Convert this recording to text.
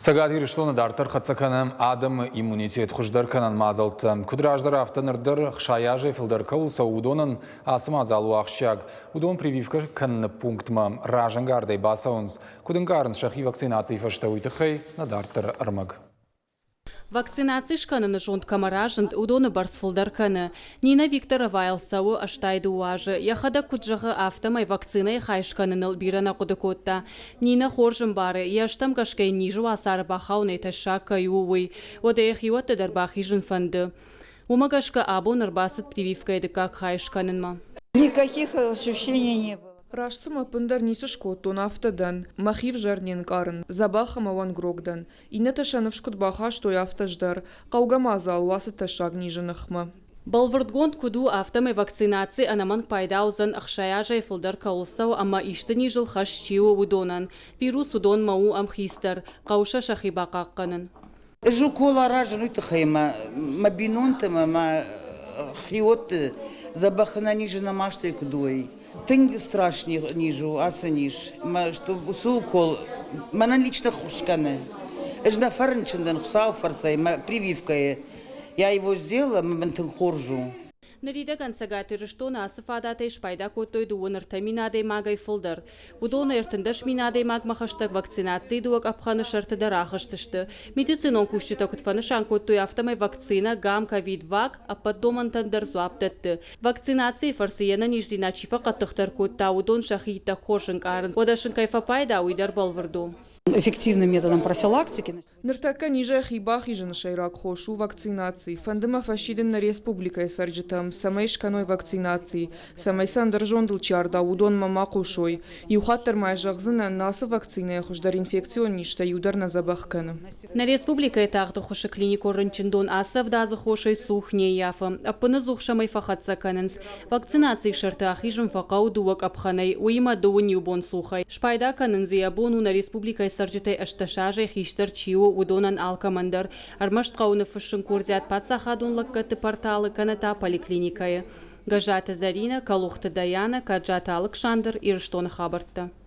Сагадир иштоны дартар хацаканам адам иммунитет хуждар канан мазалтам. Кудраждар автонырдар хшаяжи филдар каулса удонын асым азалу ахшаг. Удон прививка канны пунктма ражангарды басаунс. Кудынгарн шахи вакцинации фаштауитахай на дартар армаг. Вакцинации шкананы жонд камаражанд удоны барсфылдарканы. Нина Виктора Вайлсауы аштайды уажы. Яхада куджағы автомай вакцинай хайшканыныл бирана кудыкотта. Нина хоржын бары. Яштам кашкай нижу асары бахауны ташака юуй. Одаях юатты дарбахижын фанды. Умагашка абу нарбасыт прививкайды как хайшканынма. Никаких ощущений не было. Рашсыма пындар нисышкоттон автодан, махив жарнен карын, забахама ван грогдан. Ине ташанывшкут баха, что и автождар, каугамазал васы ташаг нижынахма. Балвардгонд куду автомай вакцинации анаман пайдаузан ахшаяжай филдар каулсау, ама иштани жыл хашчиу удонан. Вирус удон мау амхистар, кауша шахибақаққанын. Жукола ражен уйтахайма, мабинонтама, ма хиот забахана нижена маштай кудой. Тынь страшней нижу, асаниш, что сукол, мана лично хушканы. Эжна фарнчендан хсау фарсай, прививка. Я его сделала, ментен хоржу. Нарида гансагатыр штона асыфадаты шпайда коттой дуыныр таминадей магай фылдар. Удона эртіндаш минадей магмахаштаг вакцинации дуак апханы шартыда рахыштышты. Медицинон кушчита кутфаны шан коттой автомай вакцина гам ковид-вак ападдомантандар зуаптатты. Вакцинации фарсияна ниждина чифа каттыхтар котта удон шахита хошын карын. Одашын кайфа пайда уйдар балвырду. Эффективным методом профилактики. Ныртака ниже хибах и шайрак хошу вакцинации. Фандыма фашиден на республика сарджитам, самой шканой вакцинации, самой сандар жондл чарда, удон мама кушой. Юхаттар майжахзына насы вакцины хуждар инфекционништа юдар на забахкана. На республика этахты хоши клинику рынчындон асав дазы хошей сухне яфы. Апыны зухшамай фахатса канынс. Вакцинации шарты ахижым фақау дуак апханай, уима дуын юбон сухай. Шпайда канынзы ябону на республика сарджитай ашташажай хиштар чиу удонан алкамандар. Армашт қауны фышын курдят пацахадун лаккаты порталы каната поликлиникая. Гажата Зарина, Калухта Даяна, Каджата Александр и Ирштона Хабарта.